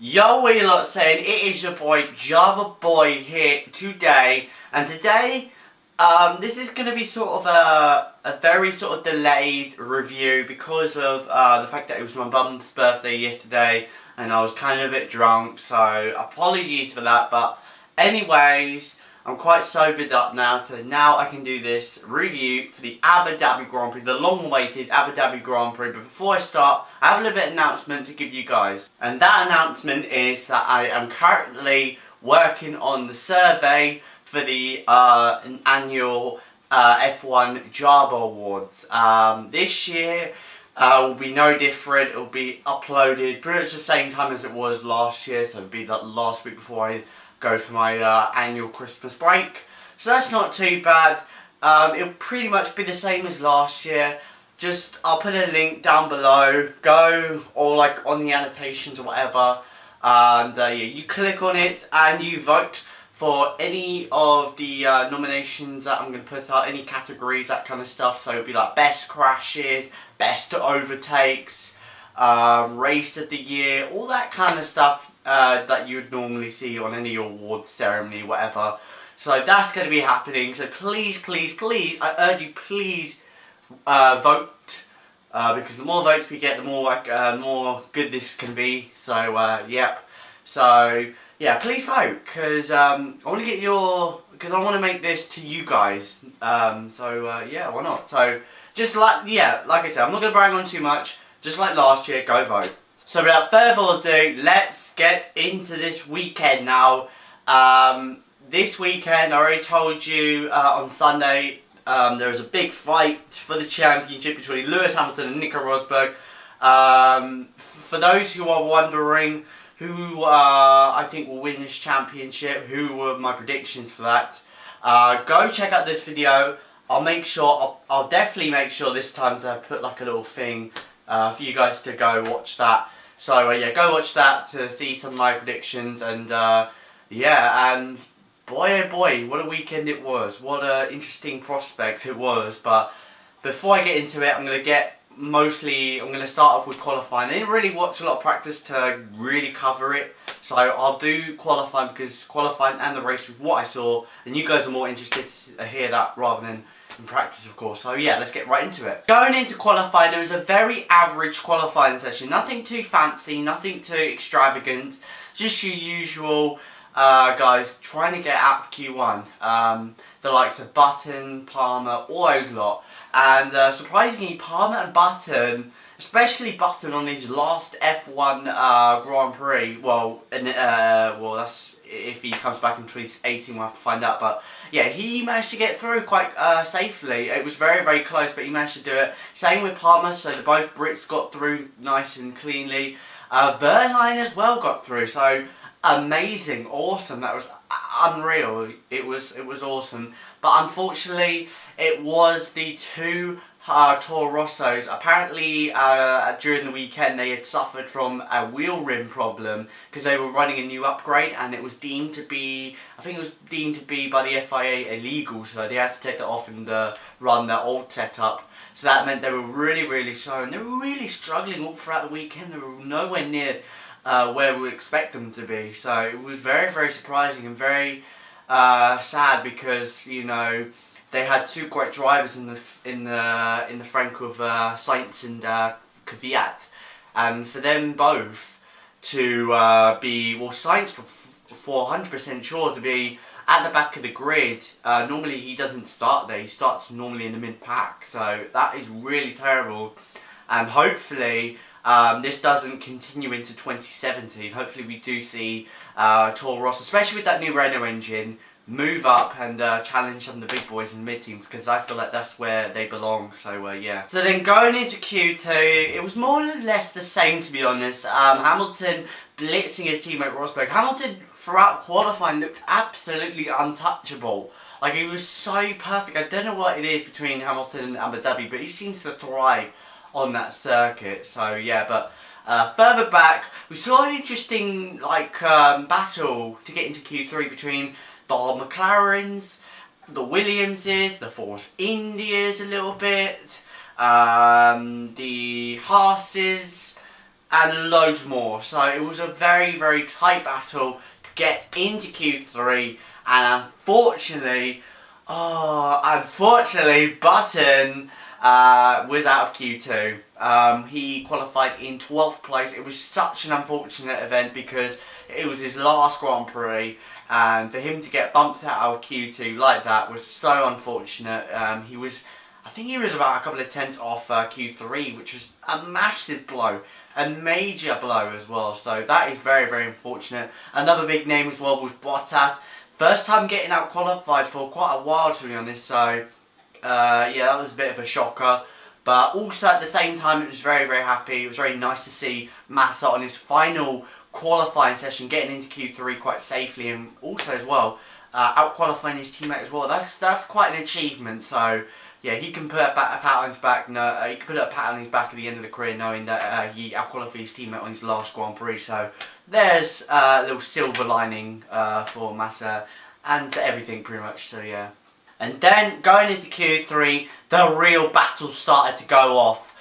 Yo, what you lot saying? It is your boy JABA Boy here today, and today, this is going to be sort of a very sort of delayed review because of the fact that it was my mum's birthday yesterday, and I was kind of a bit drunk. So apologies for that. But anyways, I'm quite sobered up now, so now I can do this review for the Abu Dhabi Grand Prix, the long-awaited Abu Dhabi Grand Prix. But before I start, I have a little bit of announcement to give you guys. And that announcement is that I am currently working on the survey for the annual F1 JABA Awards. This year will be no different. It will be uploaded pretty much the same time as it was last year, so it will be the last week before I go for my annual Christmas break. So that's not too bad. It'll pretty much be the same as last year. Just, I'll put a link down below. Go, or like on the annotations or whatever. And yeah, you click on it and you vote for any of the nominations that I'm going to put out. Any categories, that kind of stuff. So it'll be like best crashes, best overtakes, race of the year, all that kind of stuff. That you'd normally see on any award ceremony, whatever. So that's going to be happening. So please, please, please, I urge you, please vote, because the more votes we get, the more good this can be. So yep. So yeah, please vote, because I want to get because I want to make this to you guys. Yeah, why not? So just like I said, I'm not going to brag on too much. Just like last year, go vote. So without further ado, let's get into this weekend now. This weekend, I already told you on Sunday, there was a big fight for the championship between Lewis Hamilton and Nico Rosberg. For those who are wondering who I think will win this championship, who were my predictions for that, go check out this video. I'll definitely make sure this time to put like a little thing for you guys to go watch that. So yeah, go watch that to see some of my predictions, and yeah, and boy oh boy, what a weekend it was. What an interesting prospect it was. But before I get into it, I'm going to start off with qualifying. I didn't really watch a lot of practice to really cover it, so I'll do qualifying, because qualifying and the race was what I saw, and you guys are more interested to hear that rather than in practice, of course. So yeah, let's get right into it. Going into qualifying, there was a very average qualifying session. Nothing too fancy, nothing too extravagant. Just your usual guys trying to get out of Q1. The likes of Button, Palmer, all those lot. And surprisingly, Palmer and Button, especially Button on his last F1 Grand Prix, well that's if he comes back in 2018, we'll have to find out. But yeah, he managed to get through quite safely. It was very, very close, but he managed to do it. Same with Palmer, so both Brits got through nice and cleanly. Verline as well got through, so amazing, awesome. That was unreal. It was awesome. But unfortunately, it was the two Toro Rossos. Apparently, during the weekend, they had suffered from a wheel rim problem because they were running a new upgrade, and it was deemed to be, I think it was deemed to be by the FIA illegal, so they had to take that off and run their old setup. So that meant they were really, really slow, and they were really struggling all throughout the weekend. They were nowhere near where we would expect them to be. So it was very, very surprising and very sad, because you know, they had two great drivers in the front of Sainz and Kvyat, and for them both to be, well, Sainz for 100% sure to be at the back of the grid. Normally he doesn't start there; he starts normally in the mid pack. So that is really terrible, and hopefully this doesn't continue into 2017. Hopefully we do see Toro Rosso, especially with that new Renault engine, move up and challenge some of the big boys in mid-teams, because I feel like that's where they belong. So yeah. So then going into Q2, it was more or less the same, to be honest. Hamilton blitzing his teammate Rosberg. Hamilton throughout qualifying looked absolutely untouchable. Like, he was so perfect. I don't know what it is between Hamilton and Abu Dhabi, but he seems to thrive on that circuit. So yeah, but further back, we saw an interesting battle to get into Q3 between the McLarens, the Williamses, the Force Indias a little bit, the Haases, and loads more. So it was a very, very tight battle to get into Q3, and unfortunately, Button was out of Q2. He qualified in 12th place. It was such an unfortunate event because it was his last Grand Prix, and for him to get bumped out of Q2 like that was so unfortunate. I think he was about a couple of tenths off Q3, which was a massive blow, a major blow as well. So that is very, very unfortunate. Another big name as well was Bottas. First time getting out qualified for quite a while, to be honest. So yeah, that was a bit of a shocker. But also at the same time, it was very, very happy. It was very nice to see Massa on his final qualifying session, getting into Q3 quite safely, and also as well out qualifying his teammate as well. That's quite an achievement. So yeah, he can put a pat on his back. He can put a pat on his back at the end of the career, knowing that he out qualified his teammate on his last Grand Prix. So there's a little silver lining for Massa and everything pretty much. So yeah. And then going into Q3, the real battle started to go off.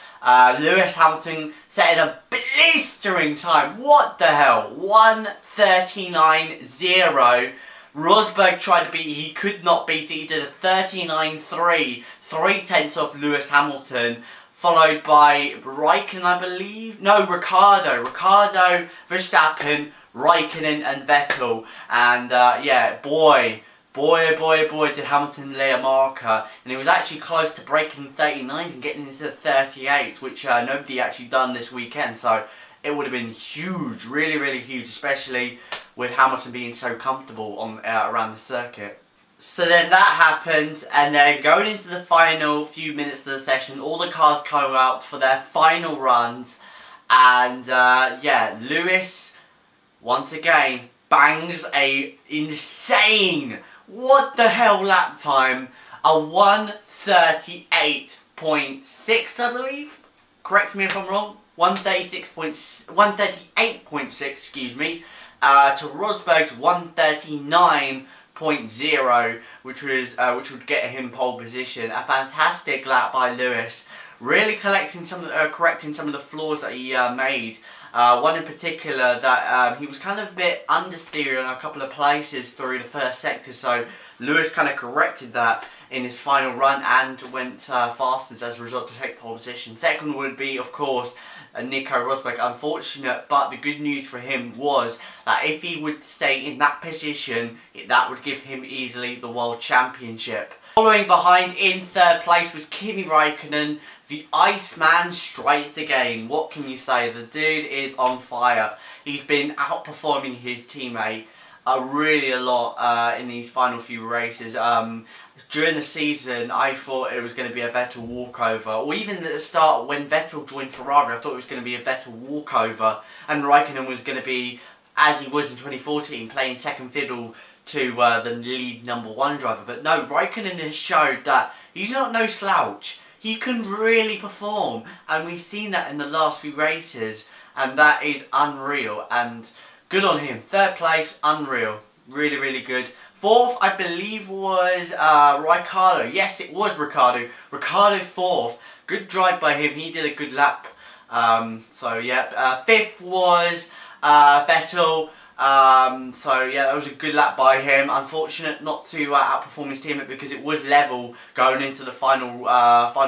Lewis Hamilton setting a blistering time. What the hell? 1:39.0. Rosberg tried to beat it. He could not beat it. He did a 39.3. 3/10 off Lewis Hamilton. Followed by Raikkonen, I believe. No, Ricardo. Ricardo, Verstappen, Raikkonen and Vettel. And yeah, boy, did Hamilton lay a marker. And he was actually close to breaking the 39s and getting into the 38s, which nobody actually done this weekend. So it would have been huge, really, really huge, especially with Hamilton being so comfortable on around the circuit. So then that happened, and then going into the final few minutes of the session, all the cars come out for their final runs. And yeah, Lewis, once again, bangs a insane, what the hell lap time, a 1:38.6, I believe. Correct me if I'm wrong. 1:38.6, excuse me, to Rosberg's 1:39.0, which would get him pole position. A fantastic lap by Lewis, really correcting some of the flaws that he made. One in particular that he was kind of a bit understeer in a couple of places through the first sector, so Lewis kind of corrected that in his final run and went fastest as a result to take pole position. Second would be, of course, Nico Rosberg. Unfortunate, but the good news for him was that if he would stay in that position, that would give him easily the World Championship. Following behind in third place was Kimi Raikkonen. The Iceman strikes again. What can you say? The dude is on fire. He's been outperforming his teammate really a lot in these final few races. During the season, I thought it was going to be a Vettel walkover. Or even at the start, when Vettel joined Ferrari, I thought it was going to be a Vettel walkover. And Raikkonen was going to be, as he was in 2014, playing second fiddle to the lead #1 driver. But no, Raikkonen has showed that he's not no slouch. He can really perform, and we've seen that in the last few races, and that is unreal, and good on him. Third place, unreal. Really, really good. Fourth, I believe, was Ricardo. Yes, it was Ricardo. Ricardo fourth. Good drive by him. He did a good lap. So, yeah. Fifth was Vettel. So yeah, that was a good lap by him. Unfortunate not to outperform his teammate because it was level going into the final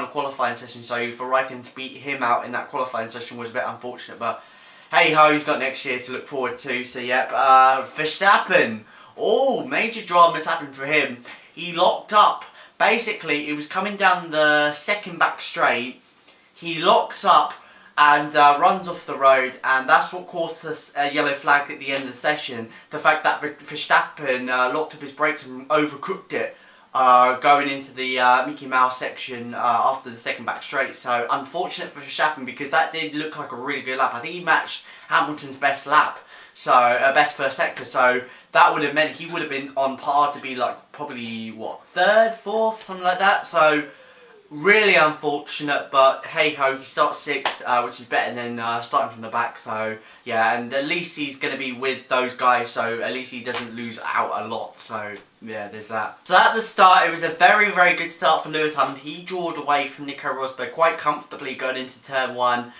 qualifying session. So for Raikkonen to beat him out in that qualifying session was a bit unfortunate. But hey ho, he's got next year to look forward to. So yep, Verstappen. Oh, major dramas happened for him. He locked up. Basically, he was coming down the second back straight. He locks up and runs off the road, and that's what caused us a yellow flag at the end of the session. The fact that Verstappen locked up his brakes and overcooked it going into the Mickey Mouse section after the second back straight. So unfortunate for Verstappen because that did look like a really good lap. I think he matched Hamilton's best lap, so best first sector. So that would have meant he would have been on par to be like probably what, third, fourth, something like that. So really unfortunate, but hey ho, he starts sixth, which is better than starting from the back. So yeah, and at least he's going to be with those guys, so at least he doesn't lose out a lot. So yeah, there's that. So at the start, it was a very, very good start for Lewis Hamilton. He drawed away from Nico Rosberg quite comfortably going into turn one.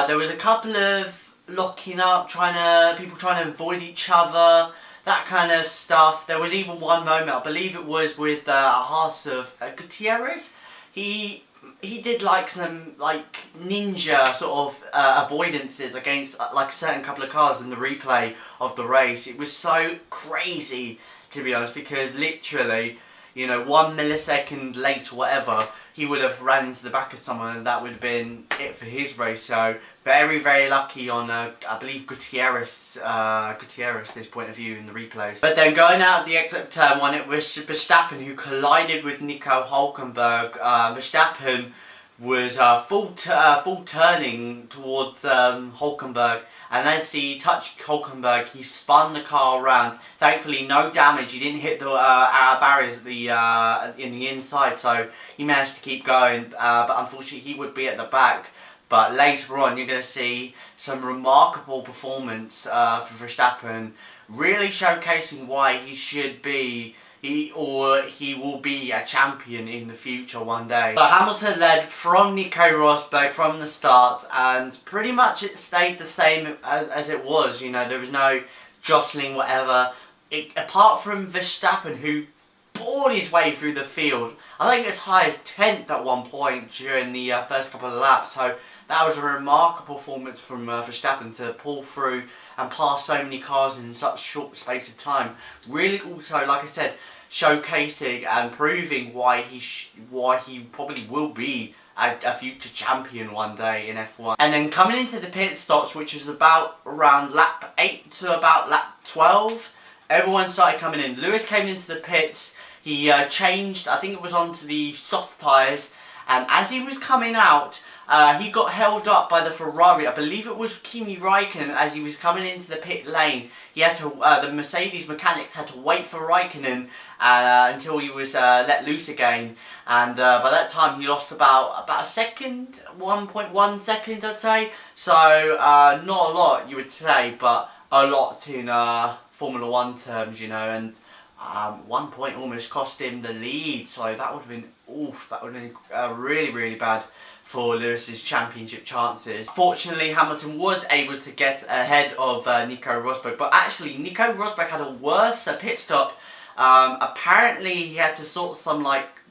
There was a couple of locking up, people trying to avoid each other, that kind of stuff. There was even one moment, I believe it was with Haas of Gutierrez. He did like some like ninja sort of avoidances against like a certain couple of cars in the replay of the race. It was so crazy, to be honest, because literally, you know, 1 millisecond late or whatever, he would have ran into the back of someone and that would have been it for his race. So very, very lucky on, I believe, Gutierrez, this point of view in the replays. But then going out of the exit of turn 1, it was Verstappen who collided with Nico Hülkenberg. Verstappen was full turning towards Hülkenberg, and as he touched Hülkenberg, he spun the car around. Thankfully, no damage. He didn't hit the barriers at in the inside, so he managed to keep going. But unfortunately, he would be at the back. But later on, you're going to see some remarkable performance for Verstappen, really showcasing why he should be. He will be a champion in the future one day. So Hamilton led from Nico Rosberg from the start, and pretty much it stayed the same as it was. You know, there was no jostling, whatever. Apart from Verstappen, who bored his way through the field. I think as high as 10th at one point during the first couple of laps. So that was a remarkable performance from Verstappen to pull through and pass so many cars in such a short space of time. Really also, like I said, showcasing and proving why he probably will be a future champion one day in F1. And then coming into the pit stops, which was about around lap 8 to about lap 12, everyone started coming in. Lewis came into the pits. He changed, I think it was onto the soft tyres, and as he was coming out, he got held up by the Ferrari. I believe it was Kimi Raikkonen. As he was coming into the pit lane, he had to. The Mercedes mechanics had to wait for Raikkonen until he was let loose again. And by that time, he lost about a second, 1.1 seconds, I'd say. So not a lot, you would say, but a lot in Formula One terms, you know. And 1 point almost cost him the lead. So that would have been that would have been really, really bad for Lewis's championship chances. Fortunately, Hamilton was able to get ahead of Nico Rosberg, but actually Nico Rosberg had a worse pit stop. Apparently he had to sort some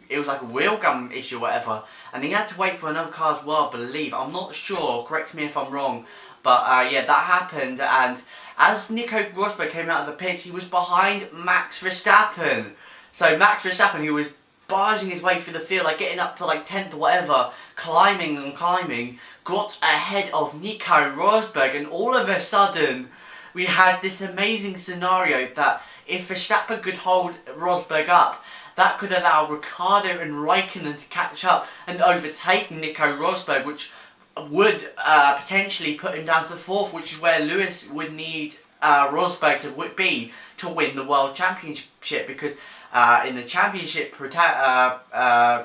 it was like a wheel gum issue or whatever, and he had to wait for another car as well, I believe. I'm not sure, correct me if I'm wrong, but yeah, that happened, and as Nico Rosberg came out of the pits, he was behind Max Verstappen. So Max Verstappen, who was barging his way through the field, like getting up to like 10th or whatever, climbing and climbing, got ahead of Nico Rosberg, and all of a sudden we had this amazing scenario that if Verstappen could hold Rosberg up, that could allow Ricciardo and Raikkonen to catch up and overtake Nico Rosberg, which would potentially put him down to 4th, which is where Lewis would need Rosberg to be to win the World Championship, because in the championship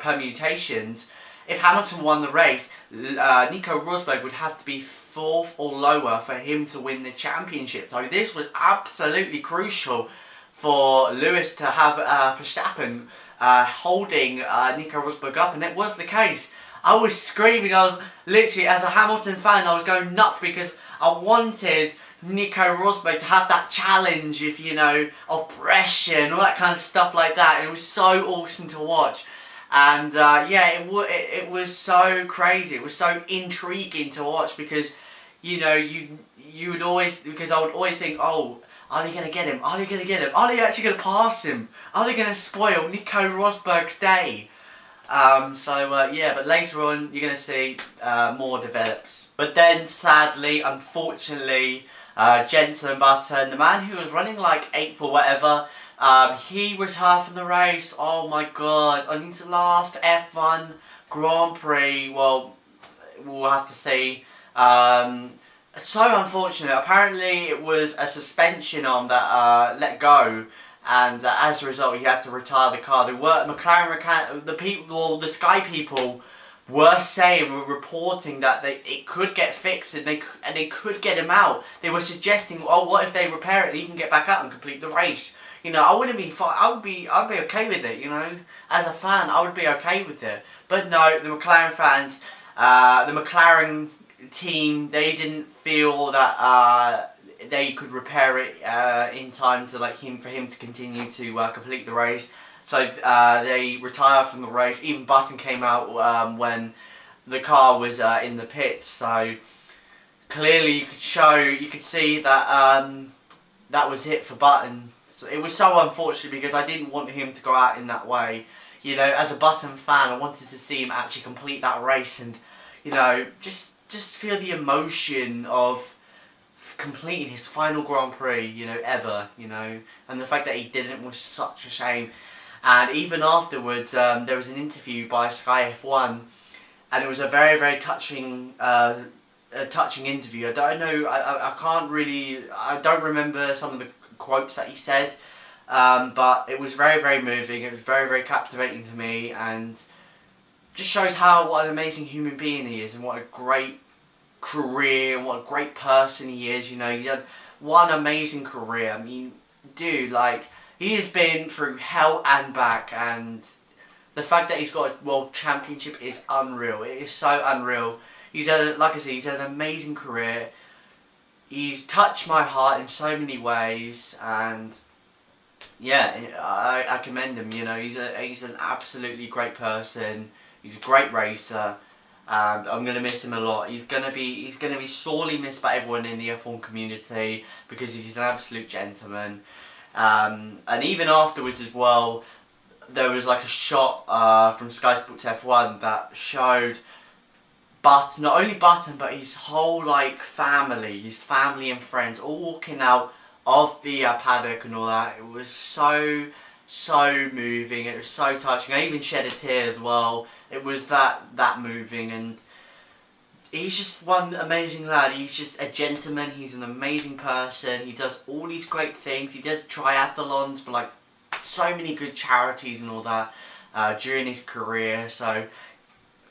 permutations, if Hamilton won the race, Nico Rosberg would have to be 4th or lower for him to win the championship. So this was absolutely crucial for Lewis to have Verstappen holding Nico Rosberg up, and it was the case. I was screaming, I was literally, as a Hamilton fan, I was going nuts because I wanted Nico Rosberg to have that challenge of, you know, oppression, all that kind of stuff like that, and it was so awesome to watch. And yeah, it was so crazy, it was so intriguing to watch, because, you know, you would always, because I would always think, oh, are they going to get him? Are they going to get him? Are they actually going to pass him? Are they going to spoil Nico Rosberg's day? Yeah, but later on you're going to see more develops. But then sadly, unfortunately, Jenson Button, the man who was running like 8th or whatever, he retired from the race. Oh my god, on his last F1 Grand Prix. Well, we'll have to see. So unfortunate. Apparently it was a suspension arm that let go, and as a result he had to retire the car. The McLaren the Sky people were reporting that it could get fixed and they could get him out. They were suggesting, oh, what if they repair it, he can get back out and complete the race. You know, I wouldn't be fine. I'd be okay with it. You know, as a fan, I would be okay with it. But no, the McLaren fans, the McLaren team, they didn't feel that they could repair it in time to for him to continue to complete the race. So they retired from the race. Even Button came out when the car was in the pits. So clearly you could see that that was it for Button. So it was so unfortunate because I didn't want him to go out in that way. You know, as a Button fan, I wanted to see him actually complete that race and, you know, just feel the emotion of completing his final Grand Prix, you know, ever, you know, and the fact that he didn't was such a shame. And even afterwards, there was an interview by Sky F1, and it was a very, very touching, interview. I don't know, I don't remember some of the quotes that he said, but it was very, very moving. It was very, very captivating to me, and just shows what an amazing human being he is, and what a great career and what a great person he is. You know, he's had one amazing career. I mean, dude, like, he has been through hell and back, and the fact that he's got a world championship is unreal. It is so unreal. He's had, like I said, he's had an amazing career. He's touched my heart in so many ways, and yeah, I commend him. You know, he's an absolutely great person. He's a great racer. And I'm gonna miss him a lot. He's gonna be sorely missed by everyone in the F1 community because he's an absolute gentleman. And even afterwards as well, there was like a shot from Sky Sports F1 that showed Button, not only Button, but his whole family, his family and friends, all walking out of the paddock and all that. It was so moving. It was so touching. I even shed a tear as well. It was that moving, and he's just one amazing lad. He's just a gentleman. He's an amazing person. He does all these great things. He does triathlons, but so many good charities and all that during his career. So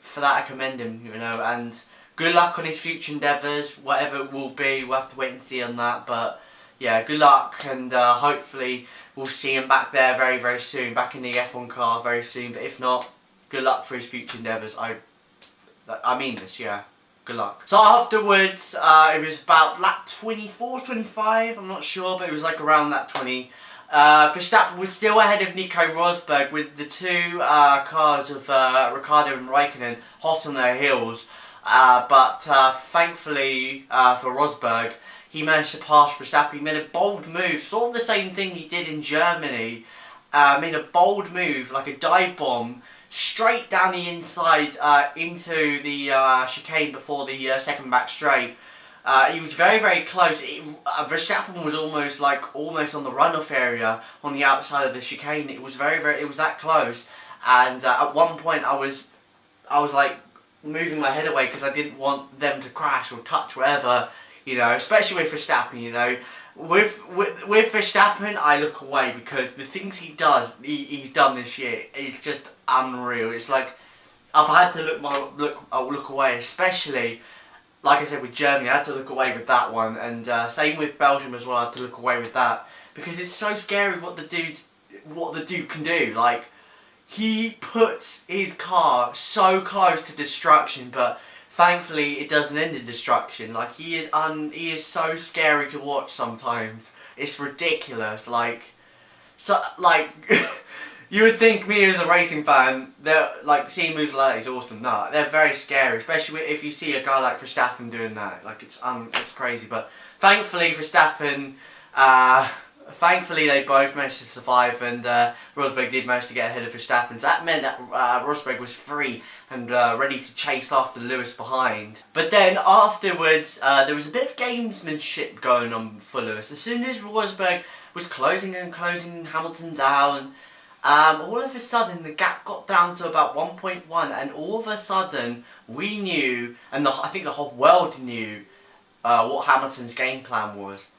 for that, I commend him. You know, and good luck on his future endeavours, whatever it will be. We'll have to wait and see on that, but yeah, good luck, and hopefully we'll see him back there very, very soon, back in the F1 car very soon. But if not, good luck for his future endeavours. I mean this, yeah. Good luck. So afterwards, it was about lap 24, 25, I'm not sure, but it was around lap 20. Verstappen was still ahead of Nico Rosberg with the two cars of Ricciardo and Raikkonen hot on their heels. But thankfully for Rosberg, he managed to pass Verstappen. He made a bold move, sort of the same thing he did in Germany. Made a bold move, like a dive bomb, straight down the inside into the chicane before the second back straight. He was very, very close. Verstappen was almost on the runoff area on the outside of the chicane. It was it was that close. And at one point, I was moving my head away because I didn't want them to crash or touch wherever. You know, especially with Verstappen. You know, with Verstappen, I look away because the things he does, he's done this year, is just unreal. It's like I've had to look away, especially. Like I said, with Germany, I had to look away with that one, and same with Belgium as well. I had to look away with that because it's so scary what the dude can do. Like, he puts his car so close to destruction, but thankfully it doesn't end in destruction. Like, he is so scary to watch sometimes. It's ridiculous. You would think me as a racing fan, seeing moves like that is awesome. No, they're very scary, especially if you see a guy like Verstappen doing that. It's crazy. But thankfully Verstappen, thankfully they both managed to survive, and Rosberg did manage to get ahead of Verstappen. So that meant that Rosberg was free and ready to chase after Lewis behind. But then afterwards, there was a bit of gamesmanship going on for Lewis. As soon as Rosberg was closing Hamilton down, all of a sudden the gap got down to about 1.1, and all of a sudden we knew, and I think the whole world knew, what Hamilton's game plan was,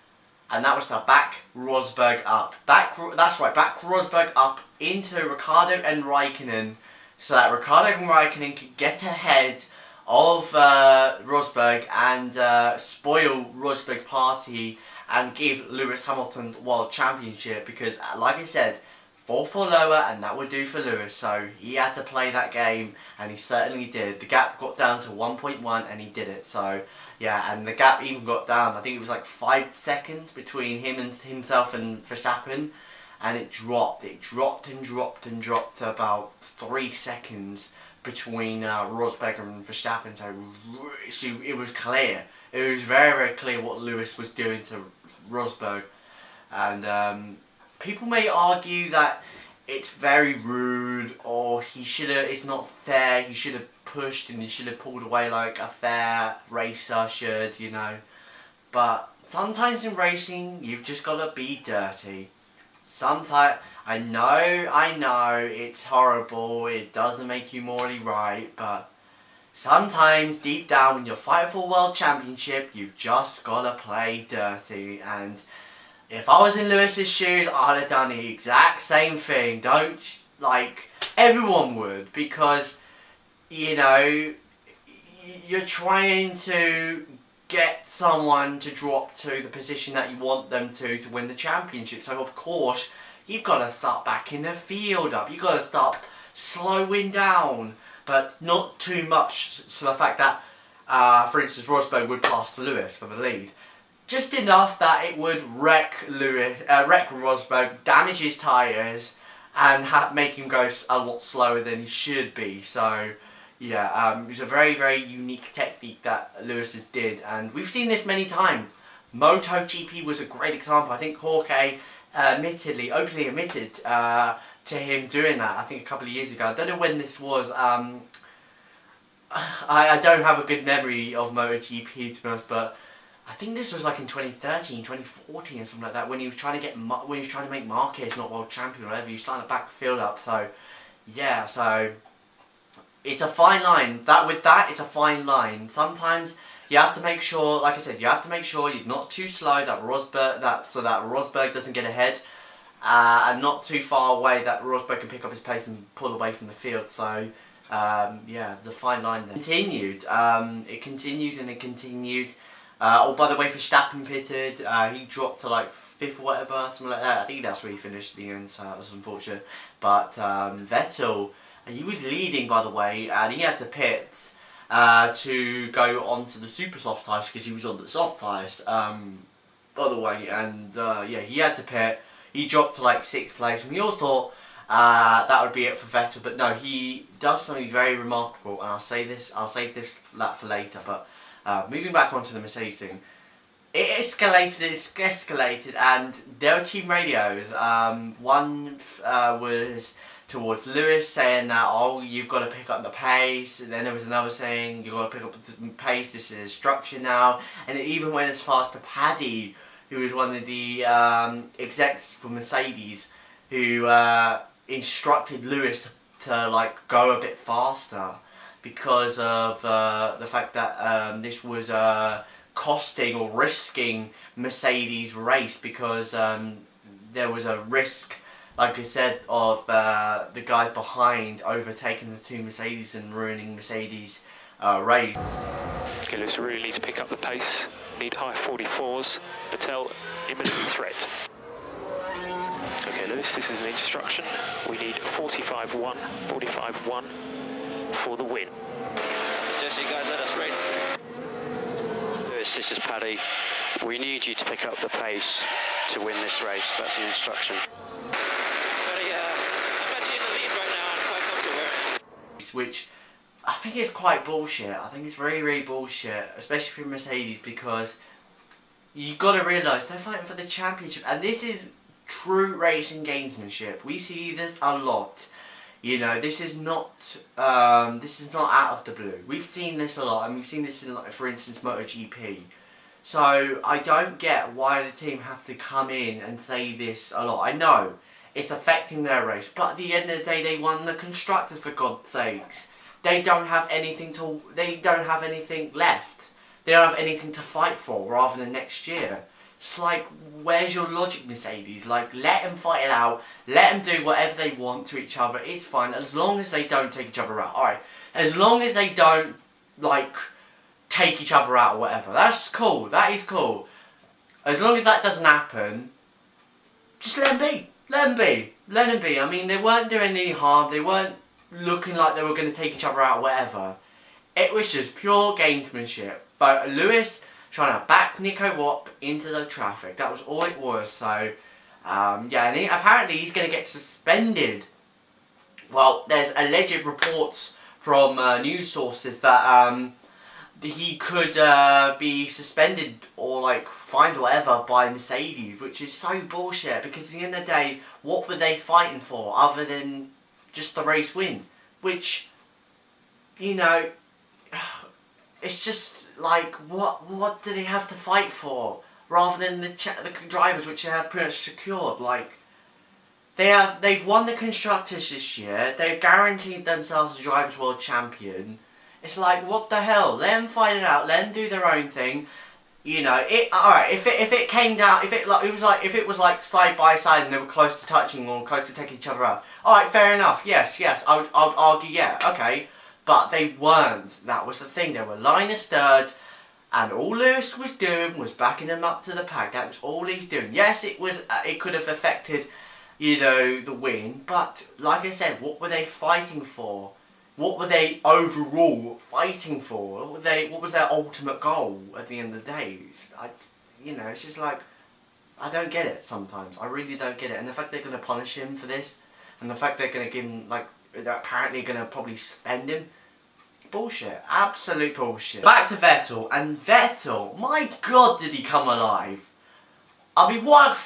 and that was to back Rosberg up. Back Rosberg up into Ricciardo and Raikkonen, so that Ricciardo and Raikkonen could get ahead of Rosberg and spoil Rosberg's party and give Lewis Hamilton the World Championship, because like I said, 4th or lower, and that would do for Lewis. So he had to play that game, and he certainly did. The gap got down to 1.1, and he did it. So yeah, and the gap even got down. I think it was like 5 seconds between himself and Verstappen, and it dropped. It dropped and dropped and dropped to about 3 seconds between Rosberg and Verstappen. So it was clear. It was very, very clear what Lewis was doing to Rosberg, and people may argue that it's very rude, or it's not fair, he should have pushed and he should have pulled away like a fair racer should, you know. But sometimes in racing, you've just got to be dirty. Sometimes, I know, it's horrible, it doesn't make you morally right, but sometimes deep down when you're fighting for a world championship, you've just got to play dirty. And if I was in Lewis's shoes, I'd have done the exact same thing. Everyone would, because, you know, you're trying to get someone to drop to the position that you want them to win the championship. So, of course, you've got to start backing the field up. You've got to start slowing down, but not too much. So the fact that, for instance, Rosberg would pass to Lewis for the lead. Just enough that it would wreck Rosberg, damage his tyres, and make him go a lot slower than he should be. So, yeah, it was a very, very unique technique that Lewis did, and we've seen this many times. MotoGP was a great example. I think Jorge openly admitted to him doing that, I think a couple of years ago. I don't know when this was. I don't have a good memory of MotoGP, to be honest, but I think this was like in 2013, 2014 or something like that, when he was trying to make Marquez not world champion or whatever. He was trying to back the field up. So yeah, so it's a fine line. It's a fine line. Sometimes you have to make sure, like I said, you have to make sure you're not too slow, so that Rosberg doesn't get ahead, and not too far away that Rosberg can pick up his pace and pull away from the field. So yeah, there's a fine line there. It continued and it continued. Oh, by the way, Verstappen pitted. He dropped to like 5th or whatever, something like that. I think that's where he finished at the end, so that was unfortunate. But Vettel, he was leading, by the way, and he had to pit to go onto the super soft tyres because he was on the soft tyres, by the way. And yeah, he had to pit. He dropped to like 6th place, and we all thought that would be it for Vettel. But no, he does something very remarkable, and I'll save this for later. But moving back onto the Mercedes thing, it escalated, and there were team radios. One was towards Lewis saying that, oh, you've got to pick up the pace, and then there was another saying, you've got to pick up the pace, this is instruction now, and it even went as far as to Paddy, who was one of the execs for Mercedes, who instructed Lewis to like go a bit faster, because of the fact that this was costing or risking Mercedes' race, because there was a risk, like I said, of the guys behind overtaking the two Mercedes and ruining Mercedes' race. Okay, Lewis really needs to pick up the pace, need high 44s, Vettel imminent threat. Okay Lewis, this is an instruction, we need 45-1 for the win. I suggest you guys let us race. Lewis, this is Paddy. We need you to pick up the pace to win this race. That's the instruction. Paddy, I'm actually in the lead right now. I'm quite comfortable. Which I think is quite bullshit. I think it's really, really bullshit, especially for Mercedes, because you got to realise they're fighting for the championship, and this is true racing gamesmanship. We see this a lot. You know, this is not out of the blue. We've seen this a lot, and we've seen this in, like, for instance, MotoGP. So I don't get why the team have to come in and say this a lot. I know it's affecting their race, but at the end of the day, they won the constructors, for God's sakes. They don't have anything left. They don't have anything to fight for rather than next year. It's like, where's your logic, Mercedes? Like, let them fight it out. Let them do whatever they want to each other. It's fine, as long as they don't take each other out. Alright, as long as they don't, like, take each other out or whatever. That's cool. That is cool. As long as that doesn't happen, just let them be. let them be. Let them be. I mean, they weren't doing any harm. They weren't looking like they were going to take each other out or whatever. It was just pure gamesmanship. But Lewis trying to back Nico Rop into the traffic. That was all it was. So, yeah, and apparently he's going to get suspended. Well, there's alleged reports from news sources that he could be suspended or like fined or whatever by Mercedes, which is so bullshit, because at the end of the day, what were they fighting for other than just the race win? Which, you know, it's just like, what do they have to fight for rather than the drivers, which they have pretty much secured? Like, they've won the constructors this year. They've guaranteed themselves a drivers' world champion. It's like, what the hell? Let them fight it out. Let them do their own thing. You know, alright. If it came down, if it was like side by side and they were close to touching or close to taking each other out. Alright, fair enough. Yes. I would argue, yeah, okay. But they weren't. That was the thing. They were Linus third, and all Lewis was doing was backing him up to the pack. That was all he's doing. Yes, it was. It could have affected, you know, the win. But like I said, what were they fighting for? What were they overall fighting for? What was their ultimate goal at the end of the day? You know, it's just like, I don't get it sometimes. I really don't get it. And the fact they're going to punish him for this, and the fact they're going to give him, like, they're apparently going to probably spend him. Bullshit. Absolute bullshit. Back to Vettel. And Vettel, my God, did he come alive. I mean, what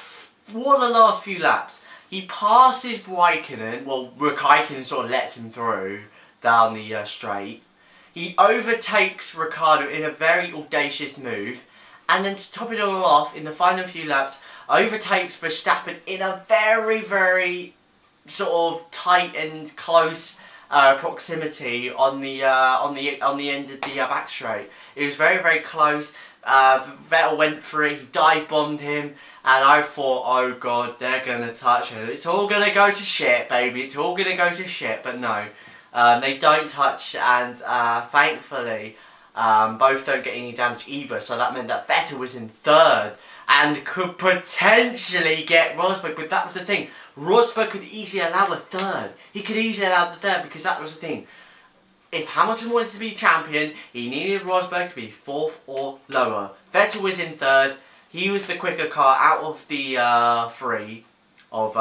a last few laps. He passes Raikkonen. Well, Raikkonen sort of lets him through down the straight. He overtakes Ricciardo in a very audacious move. And then to top it all off, in the final few laps, overtakes Verstappen in a very, very sort of tight and close proximity on the end of the back straight. It was very, very close. Vettel went for it. He dive bombed him, and I thought, oh God, they're gonna touch it. It's all gonna go to shit, baby. It's all gonna go to shit. But no, they don't touch, and thankfully, both don't get any damage either. So that meant that Vettel was in third and could potentially get Rosberg. But that was the thing. Rosberg could easily allow a third. He could easily allow the third, because that was the thing. If Hamilton wanted to be champion, he needed Rosberg to be fourth or lower. Vettel was in third. He was the quicker car out of the three of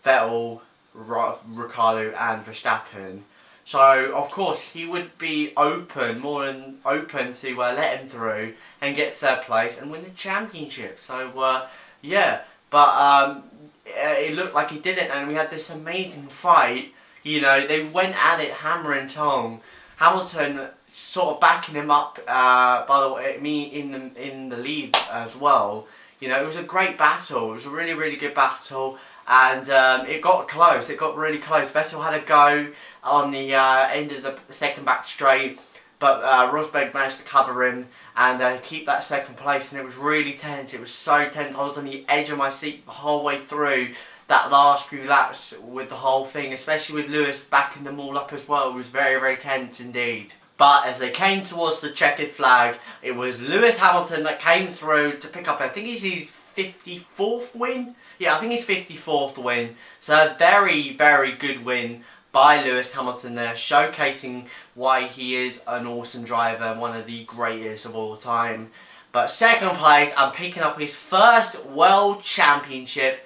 Vettel, Ricciardo and Verstappen. So, of course, he would be more than open to let him through and get third place and win the championship. So, yeah. But it looked like he didn't, and we had this amazing fight. You know, they went at it hammer and tong. Hamilton sort of backing him up, by the way, in the lead as well. You know, it was a great battle. It was a really, really good battle. And it got close. It got really close. Vettel had a go on the end of the second back straight, but Rosberg managed to cover him and keep that second place. And it was really tense. It was so tense. I was on the edge of my seat the whole way through that last few laps with the whole thing, especially with Lewis backing them all up as well. It was very, very tense indeed. But as they came towards the checkered flag, it was Lewis Hamilton that came through to pick up, I think it's his 54th win? Yeah, I think his 54th win. So a very, very good win by Lewis Hamilton there, showcasing why he is an awesome driver and one of the greatest of all time. But second place, I'm picking up his first World Championship,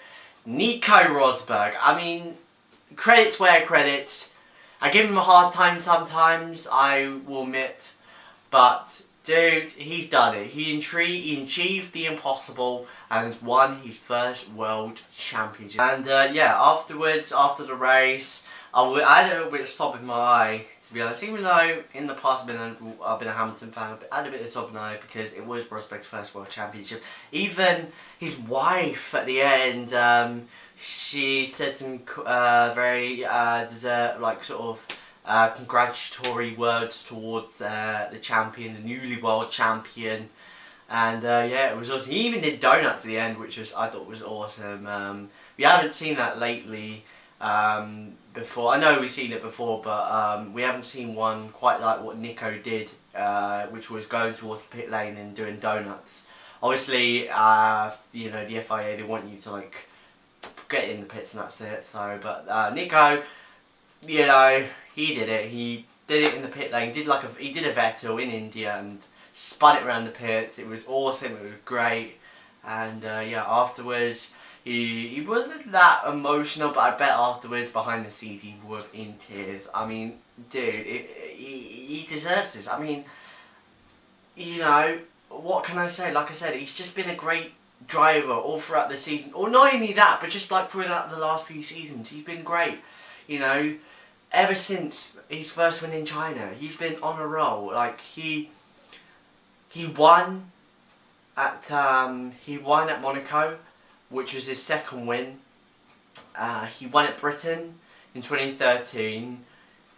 Nico Rosberg. I mean, credits where credits. I give him a hard time sometimes, I will admit. But, dude, he's done it. He achieved the impossible and won his first World Championship. And, yeah, afterwards, after the race, I had a little bit of sob in my eye, to be honest. Even though in the past I've been a Hamilton fan, I had a bit of sob in my eye because it was Rosberg's first World Championship. Even his wife at the end, she said some very congratulatory words towards the champion, the newly world champion. And yeah, it was awesome. He even did donuts at the end, which I thought was awesome. We haven't seen that lately before. I know we've seen it before, but we haven't seen one quite like what Nico did, which was going towards the pit lane and doing donuts. Obviously, you know, the FIA, they want you to get in the pits and that's it. So, but Nico, you know, he did it. He did it in the pit lane. He did a Vettel in India and spun it around the pits. It was awesome. It was great. And yeah, afterwards, he wasn't that emotional, but I bet afterwards, behind the scenes, he was in tears. I mean, dude, he deserves this. I mean, you know, what can I say? Like I said, he's just been a great driver all throughout the season. Or not only that, but just like throughout the last few seasons, he's been great. You know, ever since his first win in China, he's been on a roll. Like he won at Monaco, which was his second win. He won at Britain in 2013.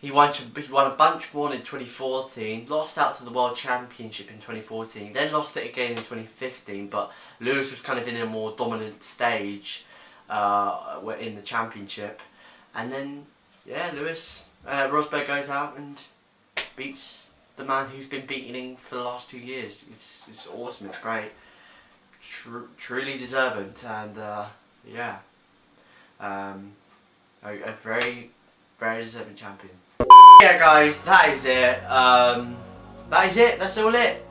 He won a bunch more in 2014. Lost out to the World Championship in 2014. Then lost it again in 2015. But Lewis was kind of in a more dominant stage in the championship. And then, yeah, Rosberg goes out and beats the man who's been beating him for the last 2 years. It's awesome. It's great. Truly deserving, and yeah, a very, very deserving champion. Yeah, guys, that is it. That is it. That's all it.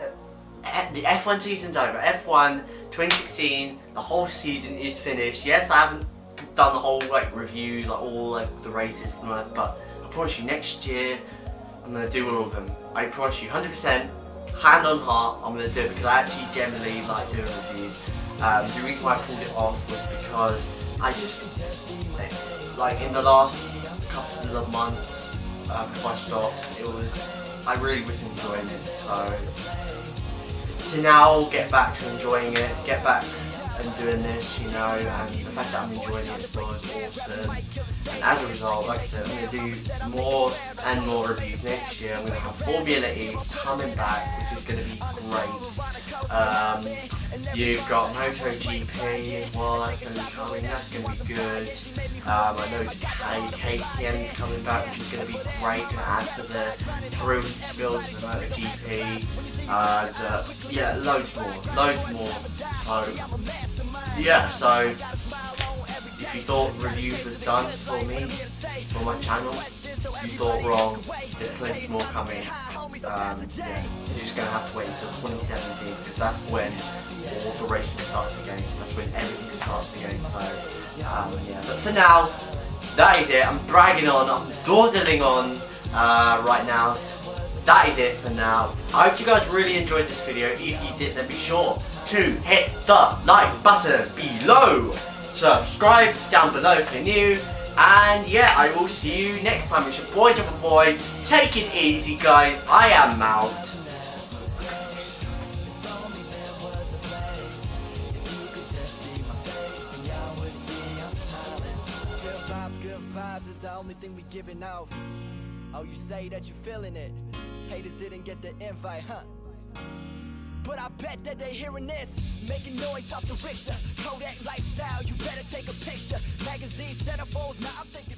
The F1 season's over. F1 2016. The whole season is finished. Yes, I haven't done the whole review, all the races, but I promise you, next year I'm gonna do all of them. I promise you, 100%. Hand on heart, I'm going to do it because I actually generally like doing reviews. The reason why I pulled it off was because I just, in the last couple of months before I stopped, I really was enjoying it. So to now get back to enjoying it, get back and doing this, you know, and the fact that I'm enjoying it as well is awesome. And as a result, like I said, I'm going to do more and more reviews next year. I'm going to have Formula E coming back, which is going to be great. You've got MotoGP as well, that's going to be coming, that's going to be good. I know KTM's coming back, which is going to be great, going to add to the thrill skills of the MotoGP. Yeah, loads more. So, yeah, so if you thought reviews was done for me, for my channel, you thought wrong. There's plenty more coming. Yeah, you're just going to have to wait until 2017 because that's when all the racing starts again. That's when everything starts again. So, yeah, but for now, that is it. I'm bragging on, I'm dawdling on right now. That is it for now. I hope you guys really enjoyed this video. If you did, then be sure to hit the like button below. Subscribe down below if you're new. And yeah, I will see you next time. It's your boy, JABA Boy. Take it easy, guys. I am out. Peace. Good vibes is the only thing we giving off. Oh, you say that you feeling it. Haters didn't get the invite, huh? But I bet that they hearing this, making noise off the Richter. Kodak lifestyle, you better take a picture. Magazine centerfolds, now I'm thinking